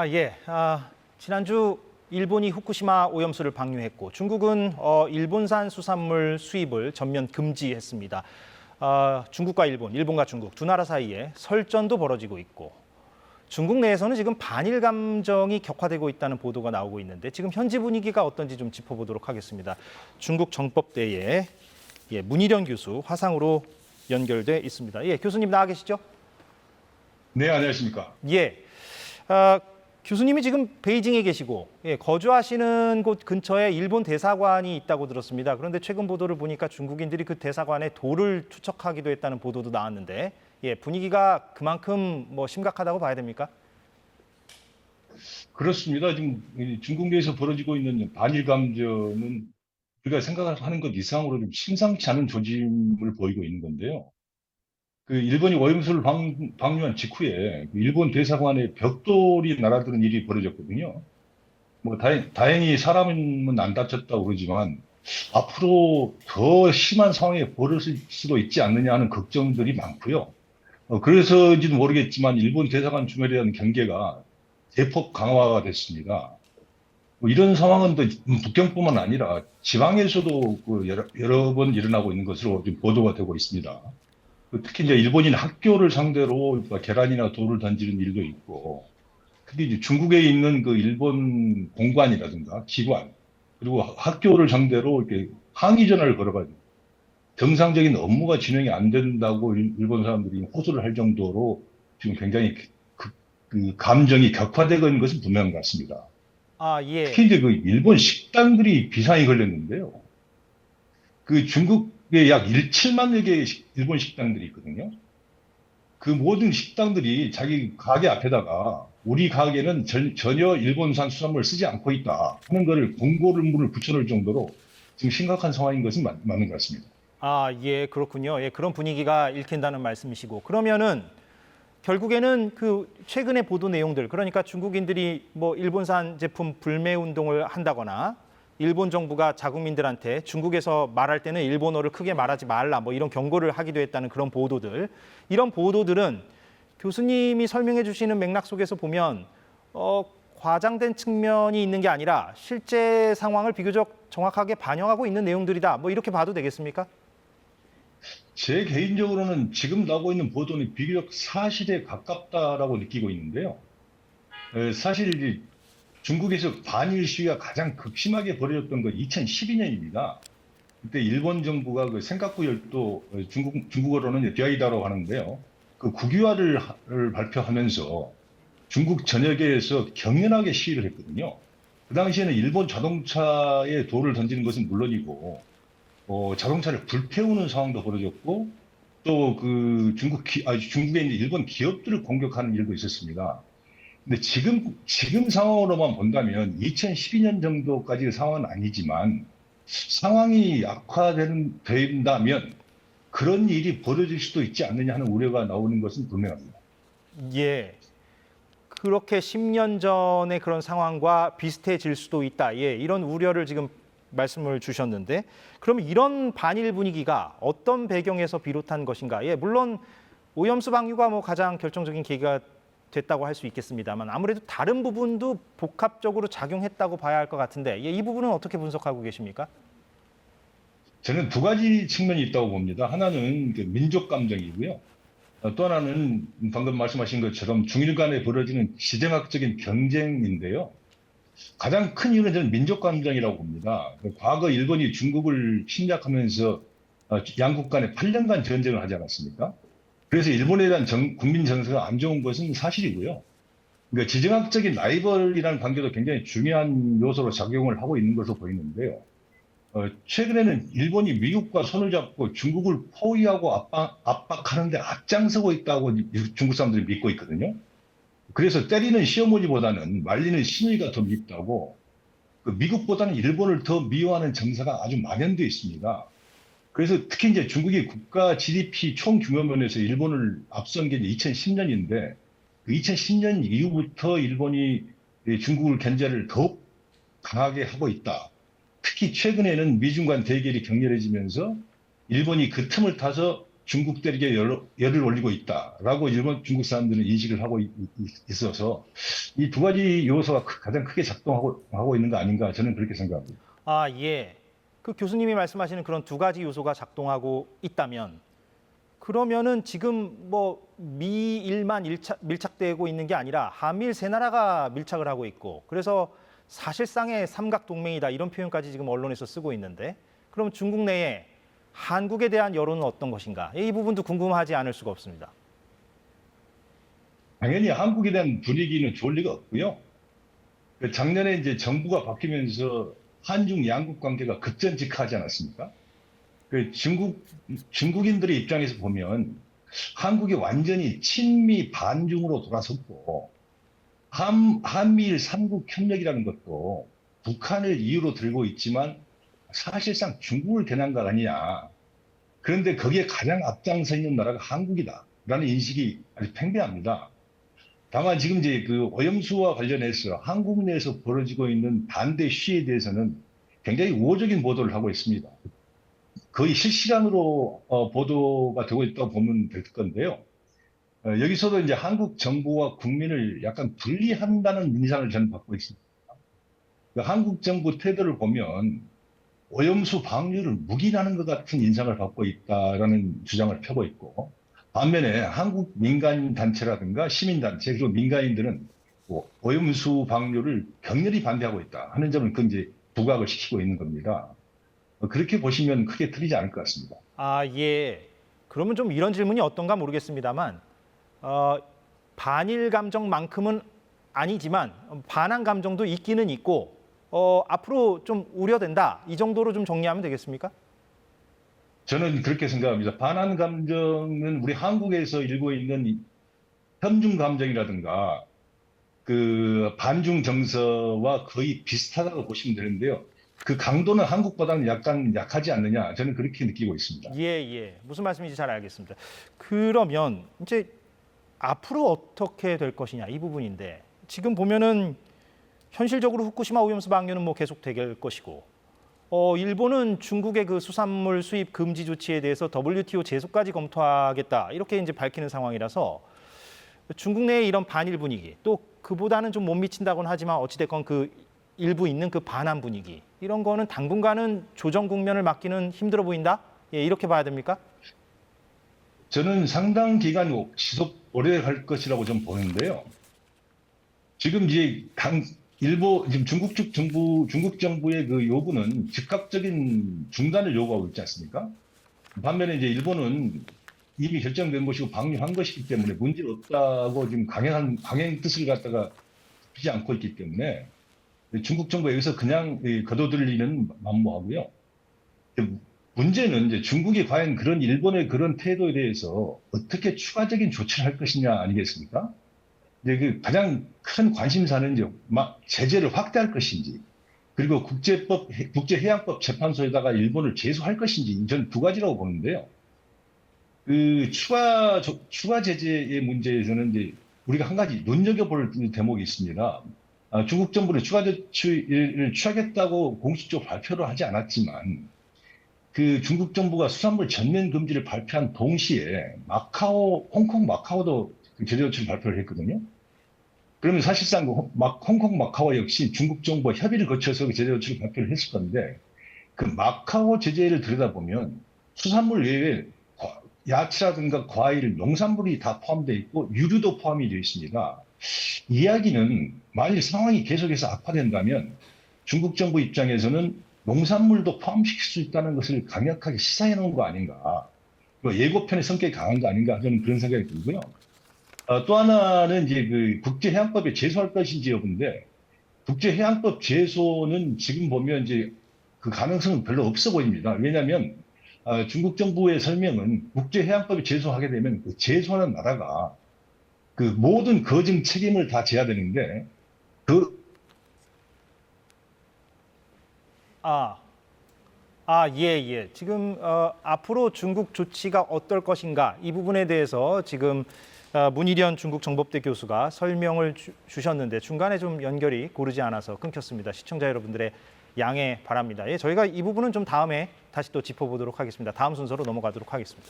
예. 지난주 일본이 후쿠시마 오염수를 방류했고 중국은 일본산 수산물 수입을 전면 금지했습니다. 중국과 일본, 일본과 중국 두 나라 사이에 설전도 벌어지고 있고 중국 내에서는 지금 반일 감정이 격화되고 있다는 보도가 나오고 있는데 지금 현지 분위기가 어떤지 좀 짚어보도록 하겠습니다. 중국 정법대의 문희련 교수 화상으로 연결돼 있습니다. 교수님 나와 계시죠? 네, 안녕하십니까. 교수님이 지금 베이징에 계시고 거주하시는 곳 근처에 일본 대사관이 있다고 들었습니다. 그런데 최근 보도를 보니까 중국인들이 그 대사관에 돌을 투척하기도 했다는 보도도 나왔는데 분위기가 그만큼 심각하다고 봐야 됩니까? 그렇습니다. 지금 중국 내에서 벌어지고 있는 반일 감정은 우리가 생각하는 것 이상으로 좀 심상치 않은 조짐을 보이고 있는 건데요. 일본이 오염수를 방류한 직후에 일본 대사관에 벽돌이 날아드는 일이 벌어졌거든요. 다행히 사람은 안 다쳤다고 그러지만 앞으로 더 심한 상황에 벌어질 수도 있지 않느냐 하는 걱정들이 많고요. 그래서인지는 모르겠지만 일본 대사관 주변에 대한 경계가 대폭 강화가 됐습니다. 이런 상황은 또 북경뿐만 아니라 지방에서도 여러 번 일어나고 있는 것으로 지금 보도가 되고 있습니다. 특히 이제 일본인 학교를 상대로 계란이나 돌을 던지는 일도 있고, 특히 이제 중국에 있는 일본 공관이라든가 기관, 그리고 학교를 상대로 이렇게 항의 전화를 걸어가지고 정상적인 업무가 진행이 안 된다고 일본 사람들이 호소를 할 정도로 지금 굉장히 감정이 격화되고 있는 것은 분명한 것 같습니다. 특히 이제 일본 식당들이 비상이 걸렸는데요. 중국에 약 7만여 개의 일본 식당들이 있거든요. 그 모든 식당들이 자기 가게 앞에다가 우리 가게는 전혀 일본산 수산물을 쓰지 않고 있다 하는 거를 공고문을 붙여놓을 정도로 지금 심각한 상황인 것은 맞는 것 같습니다. 그렇군요. 그런 분위기가 읽힌다는 말씀이시고 그러면은 결국에는 최근의 보도 내용들, 그러니까 중국인들이 일본산 제품 불매 운동을 한다거나 일본 정부가 자국민들한테 중국에서 말할 때는 일본어를 크게 말하지 말라 이런 경고를 하기도 했다는 그런 보도들. 이런 보도들은 교수님이 설명해 주시는 맥락 속에서 보면 과장된 측면이 있는 게 아니라 실제 상황을 비교적 정확하게 반영하고 있는 내용들이다. 이렇게 봐도 되겠습니까? 제 개인적으로는 지금 나오고 있는 보도는 비교적 사실에 가깝다라고 느끼고 있는데요. 사실 중국에서 반일 시위가 가장 극심하게 벌어졌던 건 2012년입니다. 그때 일본 정부가 senkaku 열도, 중국어로는 듀아이다라고 하는데요. 국유화를 발표하면서 중국 전역에서 격렬하게 시위를 했거든요. 그 당시에는 일본 자동차에 돌을 던지는 것은 물론이고, 자동차를 불태우는 상황도 벌어졌고, 또 중국에 있는 일본 기업들을 공격하는 일도 있었습니다. 근데 지금 상황으로만 본다면 2012년 정도까지의 상황은 아니지만 상황이 악화된다면 그런 일이 벌어질 수도 있지 않느냐 하는 우려가 나오는 것은 분명합니다. 그렇게 10년 전의 그런 상황과 비슷해질 수도 있다. 이런 우려를 지금 말씀을 주셨는데 그럼 이런 반일 분위기가 어떤 배경에서 비롯한 것인가? 물론 오염수 방류가 가장 결정적인 계기가 됐다고 할 수 있겠습니다만 아무래도 다른 부분도 복합적으로 작용했다고 봐야 할 것 같은데 이 부분은 어떻게 분석하고 계십니까? 저는 두 가지 측면이 있다고 봅니다. 하나는 민족 감정이고요. 또 하나는 방금 말씀하신 것처럼 중일 간에 벌어지는 지정학적인 경쟁인데요. 가장 큰 이유는 저는 민족 감정이라고 봅니다. 과거 일본이 중국을 침략하면서 양국 간에 8년간 전쟁을 하지 않았습니까? 그래서 일본에 대한 국민 정서가 안 좋은 것은 사실이고요. 그러니까 지정학적인 라이벌이라는 관계도 굉장히 중요한 요소로 작용을 하고 있는 것으로 보이는데요. 최근에는 일본이 미국과 손을 잡고 중국을 포위하고 압박하는데 앞장서고 있다고 중국 사람들이 믿고 있거든요. 그래서 때리는 시어머니보다는 말리는 시누이가 더 밉다고 미국보다는 일본을 더 미워하는 정서가 아주 만연되어 있습니다. 그래서 특히 이제 중국이 국가 GDP 총 규모 면에서 일본을 앞선 게 2010년인데, 2010년 이후부터 일본이 중국을 견제를 더욱 강하게 하고 있다. 특히 최근에는 미중 간 대결이 격렬해지면서 일본이 그 틈을 타서 중국 대륙에 열을 올리고 있다라고 일본 중국 사람들은 인식을 하고 있어서 이 두 가지 요소가 가장 크게 작동하고 있는 거 아닌가 저는 그렇게 생각합니다. 아, 예. 그 교수님이 말씀하시는 그런 두 가지 요소가 작동하고 있다면 그러면은 지금 뭐 미일만 밀착되고 있는 게 아니라 한미일 세 나라가 밀착을 하고 있고 그래서 사실상의 삼각 동맹이다 이런 표현까지 지금 언론에서 쓰고 있는데 그럼 중국 내에 한국에 대한 여론은 어떤 것인가? 이 부분도 궁금하지 않을 수가 없습니다. 당연히 한국에 대한 분위기는 좋을 리가 없고요. 작년에 이제 정부가 바뀌면서 한중 양국 관계가 급전직하지 않았습니까? 중국인들의 입장에서 보면 한국이 완전히 친미 반중으로 돌아섰고 한미일 삼국 협력이라는 것도 북한을 이유로 들고 있지만 사실상 중국을 겨냥한 거 아니냐. 그런데 거기에 가장 앞장서 있는 나라가 한국이다라는 인식이 아주 팽배합니다. 다만 지금 이제 그 오염수와 관련해서 한국 내에서 벌어지고 있는 반대 시위에 대해서는 굉장히 우호적인 보도를 하고 있습니다. 거의 실시간으로 보도가 되고 있다고 보면 될 건데요. 여기서도 이제 한국 정부와 국민을 약간 분리한다는 인상을 저는 받고 있습니다. 한국 정부 태도를 보면 오염수 방류를 묵인하는 것 같은 인상을 받고 있다라는 주장을 펴고 있고 반면에 한국 민간 단체라든가 시민단체 그리고 민간인들은 오염수 방류를 격렬히 반대하고 있다 하는 점을 그 이제 부각을 시키고 있는 겁니다. 그렇게 보시면 크게 틀리지 않을 것 같습니다. 아, 예. 그러면 좀 이런 질문이 어떤가 모르겠습니다만 반일 감정만큼은 아니지만 반한 감정도 있기는 있고 앞으로 좀 우려된다. 이 정도로 좀 정리하면 되겠습니까? 저는 그렇게 생각합니다. 반한 감정은 우리 한국에서 일고 있는 현중 감정이라든가 그 반중 정서와 거의 비슷하다고 보시면 되는데요. 그 강도는 한국보다는 약간 약하지 않느냐 저는 그렇게 느끼고 있습니다. 예, 예. 무슨 말씀인지 잘 알겠습니다. 그러면 이제 앞으로 어떻게 될 것이냐 이 부분인데 지금 보면은 현실적으로 후쿠시마 오염수 방류는 뭐 계속 될 것이고 일본은 중국의 그 수산물 수입 금지 조치에 대해서 WTO 제소까지 검토하겠다 이렇게 이제 밝히는 상황이라서 중국 내의 이런 반일 분위기 또 그보다는 좀 못 미친다고는 하지만 어찌됐건 그 일부 있는 그 반한 분위기 이런 거는 당분간은 조정 국면을 맞기는 힘들어 보인다? 예, 이렇게 봐야 됩니까? 저는 상당 기간 지속 오래 갈 것이라고 좀 보는데요. 지금 이제 지금 중국 정부의 그 요구는 즉각적인 중단을 요구하고 있지 않습니까? 반면에 이제 일본은 이미 결정된 것이고 방류한 것이기 때문에 문제 없다고 지금 강행 뜻을 갖다가 피지 않고 있기 때문에 중국 정부가 여기서 그냥 거둬들이는 만무하고요. 문제는 이제 중국이 과연 그런 일본의 그런 태도에 대해서 어떻게 추가적인 조치를 할 것이냐 아니겠습니까? 이제 그 가장 큰 관심사는 이제 제재를 확대할 것인지, 그리고 국제해양법 재판소에다가 일본을 제소할 것인지, 저는 두 가지라고 보는데요. 그 추가 제재의 문제에서는 이제 우리가 한 가지 눈여겨볼 대목이 있습니다. 중국 정부는 추가 조치를 취하겠다고 공식적으로 발표를 하지 않았지만, 그 중국 정부가 수산물 전면 금지를 발표한 동시에 홍콩 마카오도 그 제재 조치를 발표를 했거든요. 그러면 사실상 홍콩 마카오 역시 중국 정부와 협의를 거쳐서 그 제재 조치를 발표를 했을 건데 그 마카오 제재를 들여다보면 수산물 외에 야채라든가 과일, 농산물이 다 포함되어 있고 유류도 포함이 되어 있습니다. 이야기는 만일 상황이 계속해서 악화된다면 중국 정부 입장에서는 농산물도 포함시킬 수 있다는 것을 강력하게 시사해 놓은 거 아닌가. 예고편의 성격이 강한 거 아닌가. 저는 그런 생각이 들고요. 또 하나는 이제 그 국제해양법에 제소할 것인지 여부인데, 국제해양법 제소는 지금 보면 이제 그 가능성은 별로 없어 보입니다. 왜냐하면 중국 정부의 설명은 국제해양법에 제소하게 되면 그 제소하는 나라가 그 모든 거증 책임을 다 져야 되는데 예. 지금 앞으로 중국 조치가 어떨 것인가 이 부분에 대해서 지금 문희련 중국 정법대 교수가 설명을 주셨는데 중간에 좀 연결이 고르지 않아서 끊겼습니다. 시청자 여러분들의 양해 바랍니다. 예, 저희가 이 부분은 좀 다음에 다시 또 짚어보도록 하겠습니다. 다음 순서로 넘어가도록 하겠습니다.